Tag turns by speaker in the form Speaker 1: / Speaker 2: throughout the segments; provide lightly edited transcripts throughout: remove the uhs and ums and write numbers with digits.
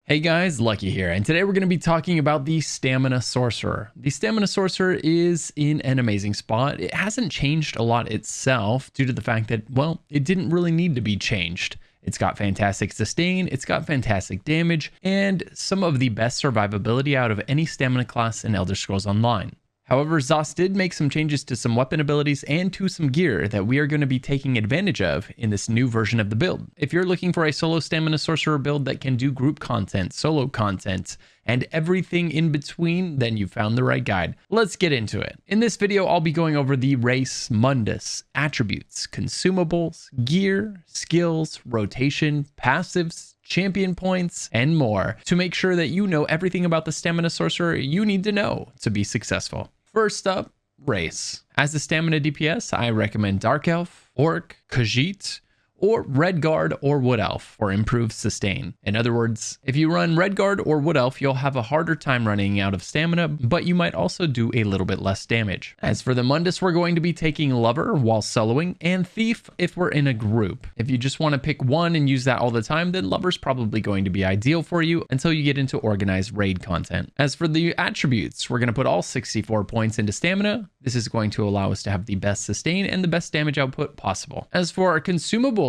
Speaker 1: Hey guys, Lucky here, and today we're going to be talking about the Stamina Sorcerer. The Stamina Sorcerer is in an amazing spot. It hasn't changed a lot itself due to the fact that, well, it didn't really need to be changed. It's got fantastic sustain, it's got fantastic damage, and some of the best survivability out of any stamina class in Elder Scrolls Online. However, ZOS did make some changes to some weapon abilities and to some gear that we are going to be taking advantage of in this new version of the build. If you're looking for a solo Stamina Sorcerer build that can do group content, solo content, and everything in between, then you found the right guide. Let's get into it. In this video, I'll be going over the race, Mundus, attributes, consumables, gear, skills, rotation, passives, champion points, and more to make sure that you know everything about the Stamina Sorcerer you need to know to be successful. First up, race. As a stamina DPS, I recommend Dark Elf, Orc, Khajiit, or Red Guard or Wood Elf for improved sustain. In other words, if you run Red Guard or Wood Elf, you'll have a harder time running out of stamina, but you might also do a little bit less damage. As for the Mundus, we're going to be taking Lover while soloing, and Thief if we're in a group. If you just want to pick one and use that all the time, then Lover's probably going to be ideal for you until you get into organized raid content. As for the attributes, we're going to put all 64 points into stamina. This is going to allow us to have the best sustain and the best damage output possible. As for our consumables,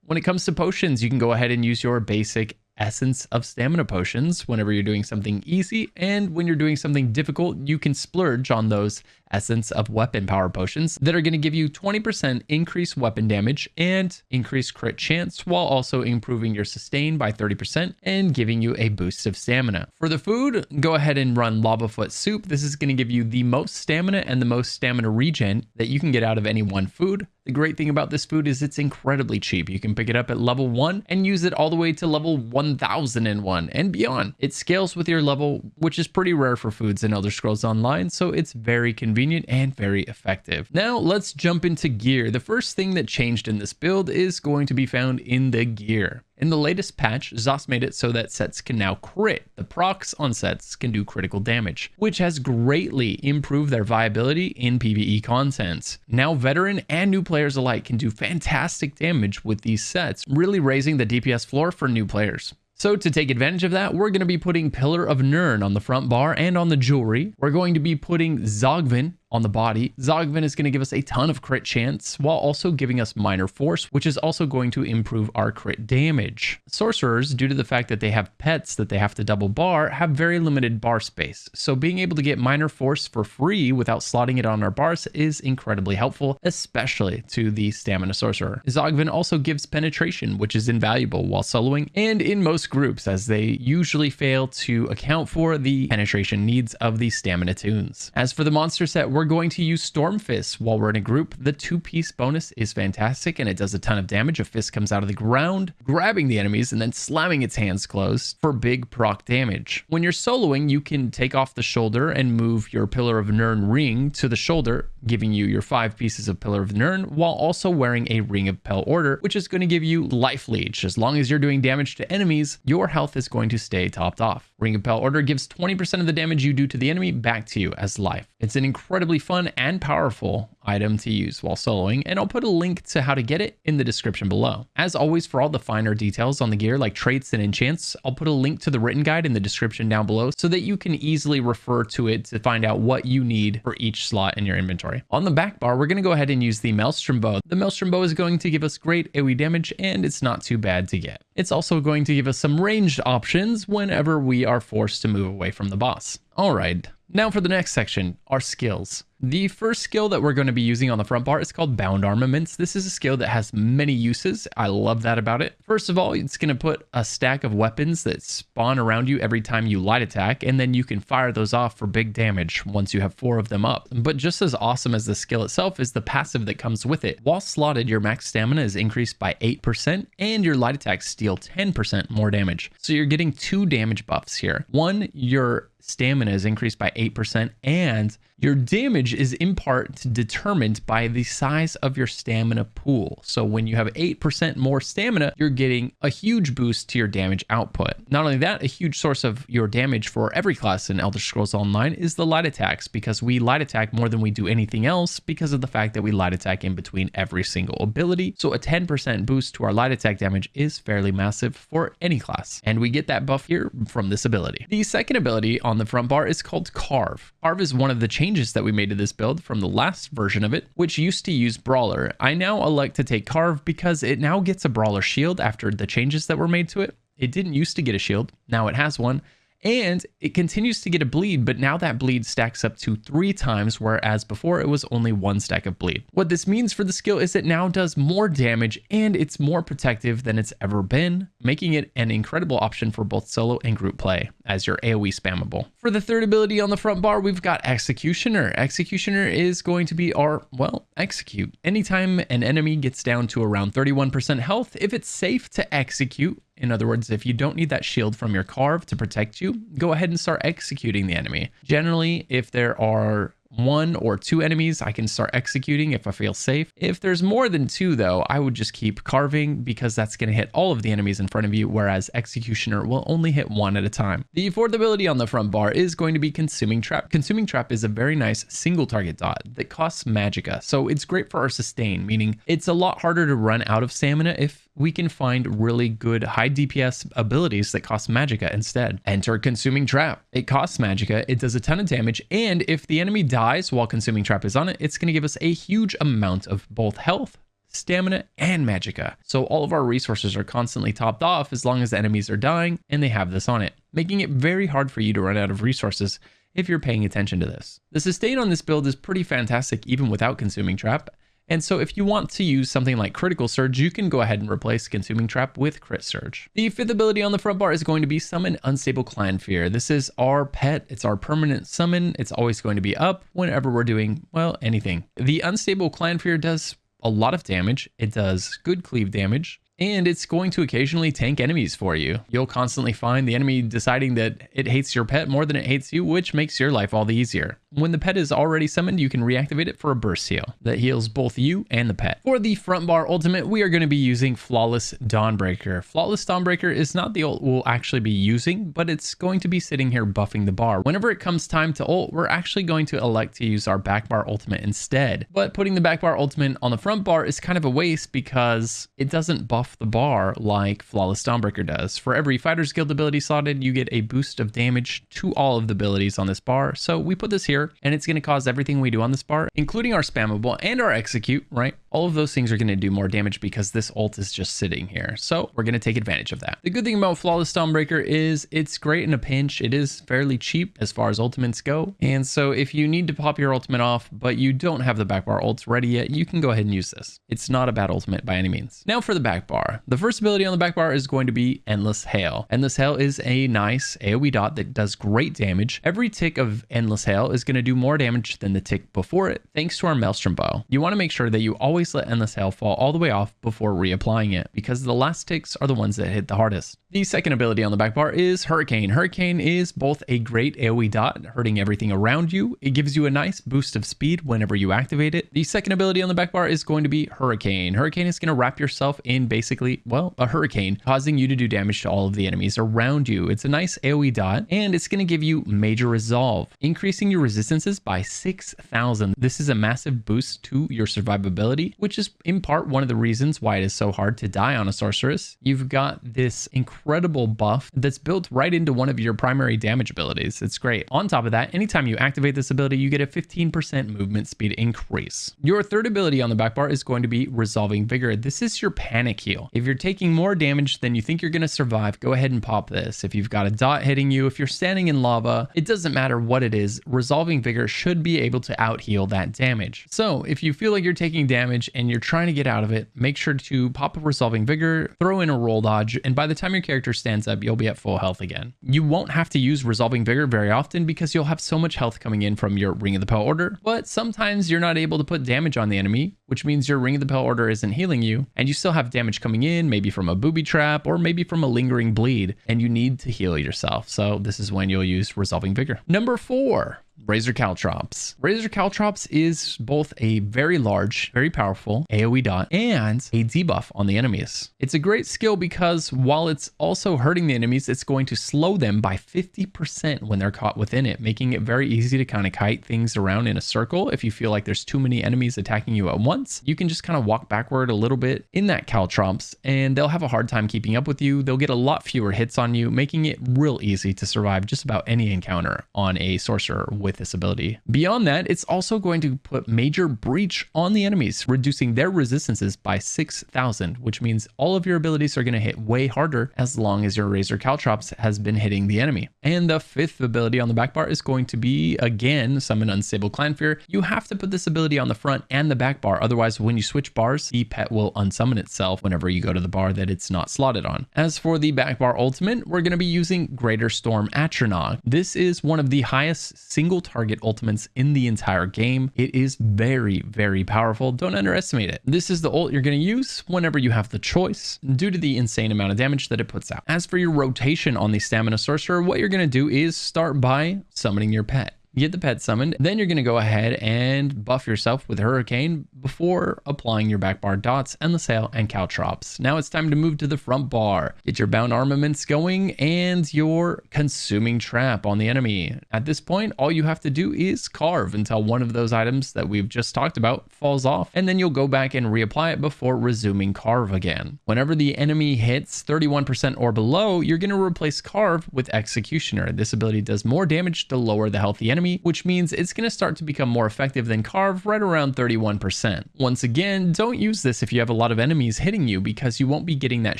Speaker 1: when it comes to potions, you can go ahead and use your basic essence of stamina potions whenever you're doing something easy, and when you're doing something difficult, you can splurge on those essence of weapon power potions that are going to give you 20% increased weapon damage and increased crit chance, while also improving your sustain by 30% and giving you a boost of stamina. For the food, go ahead and run Lavafoot Soup. This is going to give you the most stamina and the most stamina regen that you can get out of any one food. The great thing about this food is it's incredibly cheap. You can pick it up at level 1 and use it all the way to level 1001 and beyond. It scales with your level, which is pretty rare for foods in Elder Scrolls Online, so it's very convenient and very effective. Now let's jump into gear. The first thing that changed in this build is going to be found in the gear. In the latest patch, ZOS made it so that sets can now crit. The procs on sets can do critical damage, which has greatly improved their viability in PvE content. Now veteran and new players alike can do fantastic damage with these sets, really raising the DPS floor for new players. So to take advantage of that, we're going to be putting Pillar of Nirn on the front bar and on the jewelry. We're going to be putting Zogvin on the body. Zogvin is going to give us a ton of crit chance while also giving us minor force, which is also going to improve our crit damage. Sorcerers, due to the fact that they have pets that they have to double bar, have very limited bar space. So being able to get minor force for free without slotting it on our bars is incredibly helpful, especially to the Stamina Sorcerer. Zogvin also gives penetration, which is invaluable while soloing and in most groups, as they usually fail to account for the penetration needs of the stamina tunes. As for the monster set, we're going to use Storm Fist while we're in a group. The 2-piece bonus is fantastic and it does a ton of damage. A fist comes out of the ground, grabbing the enemies and then slamming its hands closed for big proc damage. When you're soloing, you can take off the shoulder and move your Pillar of Nirn ring to the shoulder, giving you your 5 pieces of Pillar of Nirn, while also wearing a Ring of Pel Order, which is going to give you life leech. As long as you're doing damage to enemies, your health is going to stay topped off. Ring of Pel Order gives 20% of the damage you do to the enemy back to you as life. It's an incredibly fun and powerful item to use while soloing, and I'll put a link to how to get it in the description below. As always, for all the finer details on the gear like traits and enchants, I'll put a link to the written guide in the description down below so that you can easily refer to it to find out what you need for each slot in your inventory. On the back bar, we're going to go ahead and use the Maelstrom bow. The Maelstrom bow is going to give us great AoE damage and it's not too bad to get. It's also going to give us some ranged options whenever we are forced to move away from the boss. All right. Now for the next section, our skills. The first skill that we're going to be using on the front bar is called Bound Armaments. This is a skill that has many uses. I love that about it. First of all, it's going to put a stack of weapons that spawn around you every time you light attack, and then you can fire those off for big damage once you have 4 of them up. But just as awesome as the skill itself is the passive that comes with it. While slotted, your max stamina is increased by 8%, and your light attacks deal 10% more damage. So you're getting 2 damage buffs here. One, your stamina is increased by 8%, and your damage is in part determined by the size of your stamina pool. So when you have 8% more stamina, you're getting a huge boost to your damage output. Not only that, a huge source of your damage for every class in Elder Scrolls Online is the light attacks, because we light attack more than we do anything else because of the fact that we light attack in between every single ability. So a 10% boost to our light attack damage is fairly massive for any class, and we get that buff here from this ability. The second ability on the front bar is called Carve. Carve is one of the changes that we made to this build from the last version of it, which used to use Brawler. I now elect to take Carve because it now gets a Brawler shield after the changes that were made to it. It didn't used to get a shield, now it has one. And it continues to get a bleed, but now that bleed stacks up to 3 times, whereas before it was only 1 stack of bleed. What this means for the skill is it now does more damage and it's more protective than it's ever been, making it an incredible option for both solo and group play as your AoE spammable. For the third ability on the front bar, we've got Executioner. Executioner is going to be our, well, execute. Anytime an enemy gets down to around 31% health, if it's safe to execute, in other words, if you don't need that shield from your Carve to protect you, go ahead and start executing the enemy. Generally, if there are 1 or 2 enemies, I can start executing if I feel safe. If there's more than 2 though, I would just keep carving because that's going to hit all of the enemies in front of you, whereas Executioner will only hit 1 at a time. The fourth ability on the front bar is going to be Consuming Trap. Consuming Trap is a very nice single target dot that costs magicka, so it's great for our sustain, meaning it's a lot harder to run out of stamina if we can find really good high DPS abilities that cost magicka instead. Enter Consuming Trap. It costs magicka, it does a ton of damage, and if the enemy dies while Consuming Trap is on it, it's going to give us a huge amount of both health, stamina, and magicka. So all of our resources are constantly topped off as long as the enemies are dying and they have this on it, making it very hard for you to run out of resources if you're paying attention to this. The sustain on this build is pretty fantastic even without Consuming Trap. And so if you want to use something like Critical Surge, you can go ahead and replace Consuming Trap with Crit Surge. The fifth ability on the front bar is going to be Summon Unstable Clan Fear. This is our pet. It's our permanent summon. It's always going to be up whenever we're doing, well, anything. The Unstable Clan Fear does a lot of damage. It does good cleave damage, and it's going to occasionally tank enemies for you. You'll constantly find the enemy deciding that it hates your pet more than it hates you, which makes your life all the easier. When the pet is already summoned, you can reactivate it for a burst heal that heals both you and the pet. For the front bar ultimate, we are going to be using Flawless Dawnbreaker. Flawless Dawnbreaker is not the ult we'll actually be using, but it's going to be sitting here buffing the bar. Whenever it comes time to ult, we're actually going to elect to use our back bar ultimate instead. But putting the back bar ultimate on the front bar is kind of a waste because it doesn't buff the bar like Flawless Dawnbreaker does. For every Fighter's Guild ability slotted, you get a boost of damage to all of the abilities on this bar. So we put this here, and it's going to cause everything we do on this bar, including our spammable and our execute, right? All of those things are going to do more damage because this ult is just sitting here. So we're going to take advantage of that. The good thing about Flawless Dawnbreaker is it's great in a pinch. It is fairly cheap as far as ultimates go. And so if you need to pop your ultimate off, but you don't have the back bar ults ready yet, you can go ahead and use this. It's not a bad ultimate by any means. Now for the back bar. The first ability on the back bar is going to be Endless Hail. Endless Hail is a nice AoE dot that does great damage. Every tick of Endless Hail is going to do more damage than the tick before it, thanks to our Maelstrom bow. You want to make sure that you always let Endless Hail fall all the way off before reapplying it, because the last ticks are the ones that hit the hardest. The second ability on the back bar is Hurricane. Hurricane is both a great AoE dot, hurting everything around you. It gives you a nice boost of speed whenever you activate it. The second ability on the back bar is going to be Hurricane. Hurricane is going to wrap yourself in basically, well, a hurricane, causing you to do damage to all of the enemies around you. It's a nice AoE dot, and it's going to give you Major Resolve, increasing your resistances by 6,000. This is a massive boost to your survivability, which is in part one of the reasons why it is so hard to die on a sorceress. You've got this incredible buff that's built right into one of your primary damage abilities. It's great. On top of that, anytime you activate this ability, you get a 15% movement speed increase. Your third ability on the back bar is going to be Resolving Vigor. This is your panic heal. If you're taking more damage than you think you're going to survive, go ahead and pop this. If you've got a dot hitting you, if you're standing in lava, it doesn't matter what it is, Resolving Vigor should be able to out heal that damage. So if you feel like you're taking damage damage and you're trying to get out of it, make sure to pop a Resolving Vigor, throw in a roll dodge, and by the time your character stands up, you'll be at full health again. You won't have to use Resolving Vigor very often because you'll have so much health coming in from your Ring of the Pale Order, but sometimes you're not able to put damage on the enemy, which means your Ring of the Pale Order isn't healing you, and you still have damage coming in, maybe from a booby trap or maybe from a lingering bleed, and you need to heal yourself. So this is when you'll use Resolving Vigor. Number 4. Razor Caltrops. Razor Caltrops is both a very large, very powerful AoE dot and a debuff on the enemies. It's a great skill because while it's also hurting the enemies, it's going to slow them by 50% when they're caught within it, making it very easy to kind of kite things around in a circle. If you feel like there's too many enemies attacking you at once, you can just kind of walk backward a little bit in that Caltrops and they'll have a hard time keeping up with you. They'll get a lot fewer hits on you, making it real easy to survive just about any encounter on a sorcerer with this ability. Beyond that, it's also going to put major breach on the enemies, reducing their resistances by 6,000, which means all of your abilities are going to hit way harder as long as your Razor Caltrops has been hitting the enemy. And the 5th ability on the back bar is going to be, again, Summon Unstable Clan Fear. You have to put this ability on the front and the back bar, otherwise when you switch bars, the pet will unsummon itself whenever you go to the bar that it's not slotted on. As for the back bar ultimate, we're going to be using Greater Storm Atronach. This is one of the highest single target ultimates in the entire game. It is very, very powerful. Don't underestimate it. This is the ult you're going to use whenever you have the choice due to the insane amount of damage that it puts out. As for your rotation on the Stamina Sorcerer, what you're going to do is start by summoning your pet. Get the pet summoned, then you're going to go ahead and buff yourself with Hurricane before applying your back bar dots and the sail and Caltrops. Now it's time to move to the front bar. Get your bound armaments going and your consuming trap on the enemy. At this point, all you have to do is carve until one of those items that we've just talked about falls off, and then you'll go back and reapply it before resuming carve again. Whenever the enemy hits 31% or below, you're going to replace carve with Executioner. This ability does more damage to lower the health of the enemy, which means it's going to start to become more effective than carve right around 31%. Once again, don't use this if you have a lot of enemies hitting you because you won't be getting that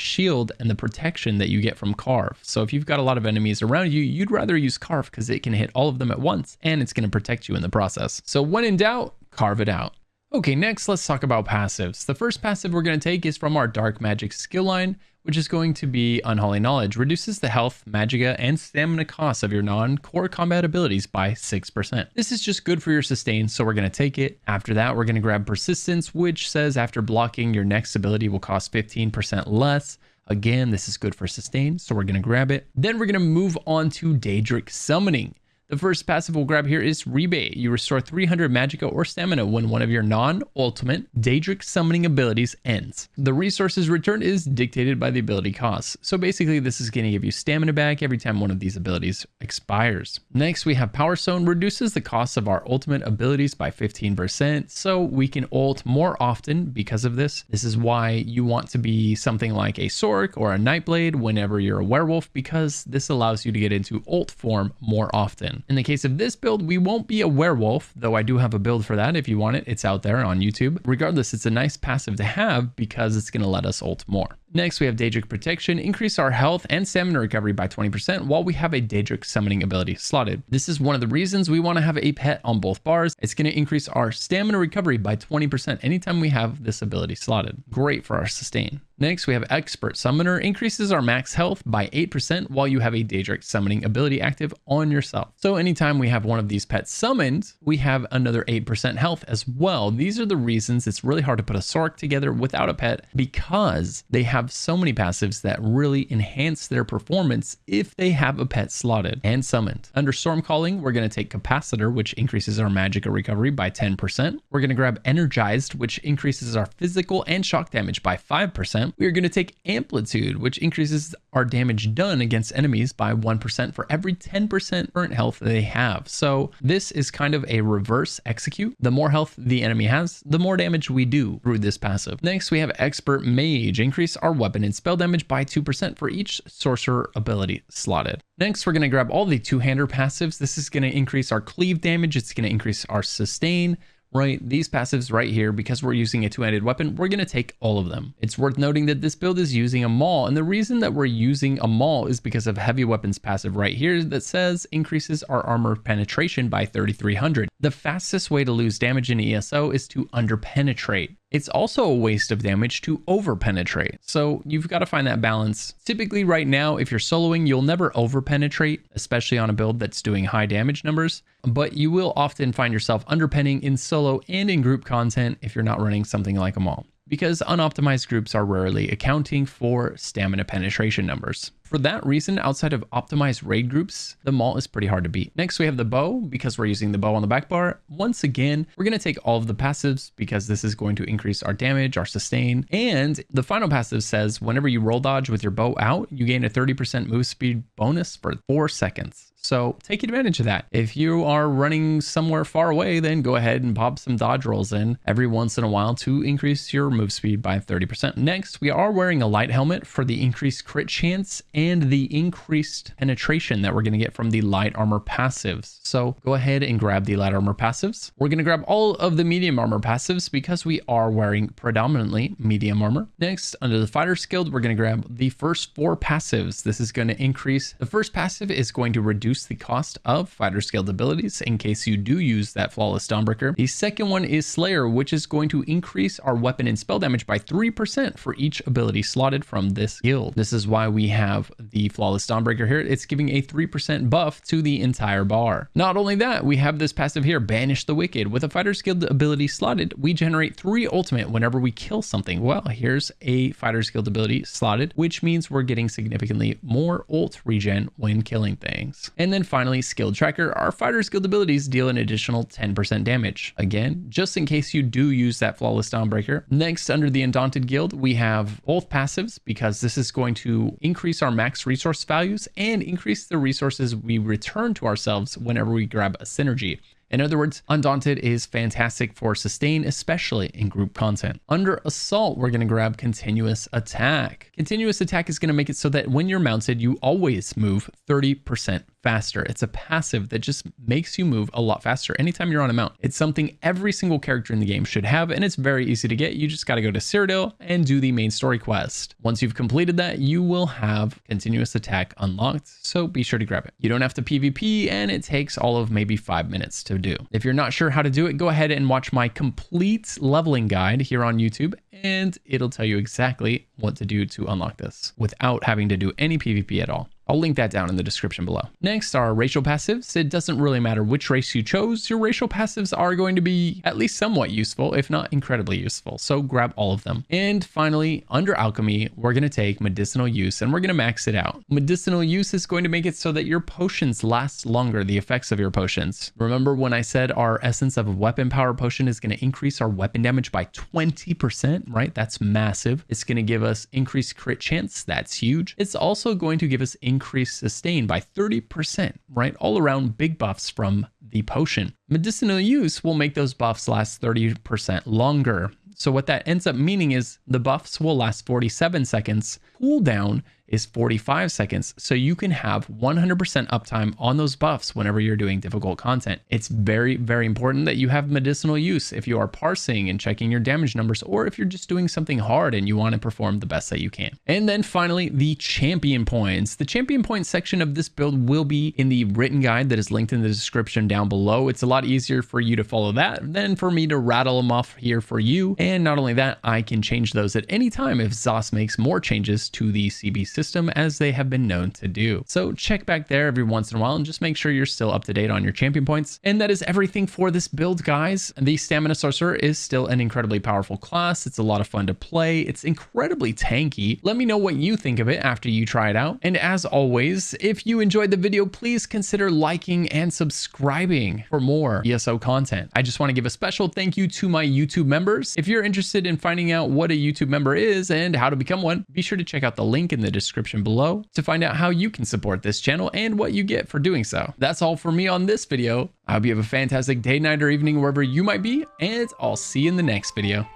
Speaker 1: shield and the protection that you get from carve. So if you've got a lot of enemies around you, you'd rather use carve because it can hit all of them at once and it's going to protect you in the process. So when in doubt, carve it out. Okay, next let's talk about passives. The first passive we're going to take is from our Dark Magic skill line, which is going to be Unholy Knowledge. Reduces the health, magicka, and stamina costs of your non-core combat abilities by 6%. This is just good for your sustain, so we're going to take it. After that, we're going to grab Persistence, which says after blocking, your next ability will cost 15% less. Again, this is good for sustain, so we're going to grab it. Then we're going to move on to Daedric Summoning. The first passive we'll grab here is Rebate. You restore 300 magicka or stamina when one of your non-ultimate Daedric summoning abilities ends. The resources returned is dictated by the ability costs. So basically this is going to give you stamina back every time one of these abilities expires. Next we have Power Stone. Reduces the cost of our ultimate abilities by 15%, so we can ult more often because of this. This is why you want to be something like a Sorc or a Nightblade whenever you're a werewolf, because this allows you to get into ult form more often. In the case of this build, we won't be a werewolf, though I do have a build for that. If you want it, it's out there on YouTube. Regardless, it's a nice passive to have because it's going to let us ult more. Next, we have Daedric Protection. Increase our health and stamina recovery by 20% while we have a Daedric summoning ability slotted. This is one of the reasons we want to have a pet on both bars. It's going to increase our stamina recovery by 20% anytime we have this ability slotted. Great for our sustain. Next, we have Expert Summoner. Increases our max health by 8% while you have a Daedric summoning ability active on yourself. So anytime we have one of these pets summoned, we have another 8% health as well. These are the reasons it's really hard to put a Sorc together without a pet, because they have so many passives that really enhance their performance if they have a pet slotted and summoned. Under Storm Calling, we're going to take Capacitor, which increases our magicka recovery by 10%. We're going to grab Energized, which increases our physical and shock damage by 5%. We're going to take Amplitude, which increases our damage done against enemies by 1% for every 10% current health they have. So this is kind of a reverse execute. The more health the enemy has, the more damage we do through this passive. Next, we have Expert Mage. Increase our weapon and spell damage by 2% for each sorcerer ability slotted. Next, we're going to grab all the two-hander passives. This is going to increase our cleave damage. It's going to increase our sustain. Right, these passives right here, because we're using a two-handed weapon, we're going to take all of them. It's worth noting that this build is using a maul, and the reason that we're using a maul is because of heavy weapons passive right here that says increases our armor penetration by 3,300. The fastest way to lose damage in ESO is to underpenetrate. It's also a waste of damage to overpenetrate. So you've got to find that balance. Typically right now, if you're soloing, you'll never overpenetrate, especially on a build that's doing high damage numbers, but you will often find yourself underpenning in solo and in group content if you're not running something like a maul, because unoptimized groups are rarely accounting for stamina penetration numbers. For that reason, outside of optimized raid groups, the maul is pretty hard to beat. Next, we have the bow, because we're using the bow on the back bar. Once again, we're going to take all of the passives because this is going to increase our damage, our sustain. And the final passive says, whenever you roll dodge with your bow out, you gain a 30% move speed bonus for 4 seconds. So take advantage of that. If you are running somewhere far away, then go ahead and pop some dodge rolls in every once in a while to increase your move speed by 30%. Next, we are wearing a light helmet for the increased crit chance and the increased penetration that we're going to get from the light armor passives. So go ahead and grab the light armor passives. We're going to grab all of the medium armor passives because we are wearing predominantly medium armor. Next, under the fighter's guild, we're going to grab the first 4 passives. This is going to increase. The first passive is going to reduce the cost of fighter skilled abilities in case you do use that flawless dawnbreaker. The second one is Slayer, which is going to increase our weapon and spell damage by 3% for each ability slotted from this guild. This is why we have the flawless dawnbreaker here. It's giving a 3% buff to the entire bar. Not only that, we have this passive here, Banish the Wicked. With a fighter skilled ability slotted, we generate 3 ultimate whenever we kill something. Well, here's a fighter skilled ability slotted, which means we're getting significantly more ult regen when killing things. And then finally, skill tracker. Our fighter skilled abilities deal an additional 10% damage. Again, just in case you do use that flawless dawnbreaker. Next, under the Undaunted guild, we have both passives because this is going to increase our max resource values and increase the resources we return to ourselves whenever we grab a synergy. In other words, Undaunted is fantastic for sustain, especially in group content. Under Assault, we're going to grab Continuous Attack. Continuous Attack is going to make it so that when you're mounted, you always move 30% faster. It's a passive that just makes you move a lot faster anytime you're on a mount. It's something every single character in the game should have, and it's very easy to get. You just got to go to Cyrodiil and do the main story quest. Once you've completed that, you will have Continuous Attack unlocked, so be sure to grab it. You don't have to PvP, and it takes all of maybe 5 minutes to do. If you're not sure how to do it, go ahead and watch my complete leveling guide here on YouTube, and it'll tell you exactly what to do to unlock this without having to do any PvP at all. I'll link that down in the description below. Next are racial passives. It doesn't really matter which race you chose. Your racial passives are going to be at least somewhat useful, if not incredibly useful. So grab all of them. And finally, under alchemy, we're going to take medicinal use and we're going to max it out. Medicinal use is going to make it so that your potions last longer, the effects of your potions. Remember when I said our essence of a weapon power potion is going to increase our weapon damage by 20%, right? That's massive. It's going to give us increased crit chance. That's huge. It's also going to give us increased sustain by 30%, right? All around big buffs from the potion. Medicinal use will make those buffs last 30% longer. So what that ends up meaning is the buffs will last 47 seconds. Cooldown is 45 seconds. So you can have 100% uptime on those buffs whenever you're doing difficult content. It's very, very important that you have medicinal use if you are parsing and checking your damage numbers, or if you're just doing something hard and you want to perform the best that you can. And then finally, the champion points. The champion points section of this build will be in the written guide that is linked in the description down below. It's a lot easier for you to follow that than for me to rattle them off here for you. And not only that, I can change those at any time if ZOS makes more changes to the CB system, as they have been known to do. So check back there every once in a while and just make sure you're still up to date on your champion points. And that is everything for this build, guys. The Stamina Sorcerer is still an incredibly powerful class. It's a lot of fun to play. It's incredibly tanky. Let me know what you think of it after you try it out. And as always, if you enjoyed the video, please consider liking and subscribing for more ESO content. I just want to give a special thank you to my YouTube members. If you're interested in finding out what a YouTube member is and how to become one, be sure to check out the link in the description below to find out how you can support this channel and what you get for doing so. That's all for me on this video. I hope you have a fantastic day, night, or evening wherever you might be, and I'll see you in the next video.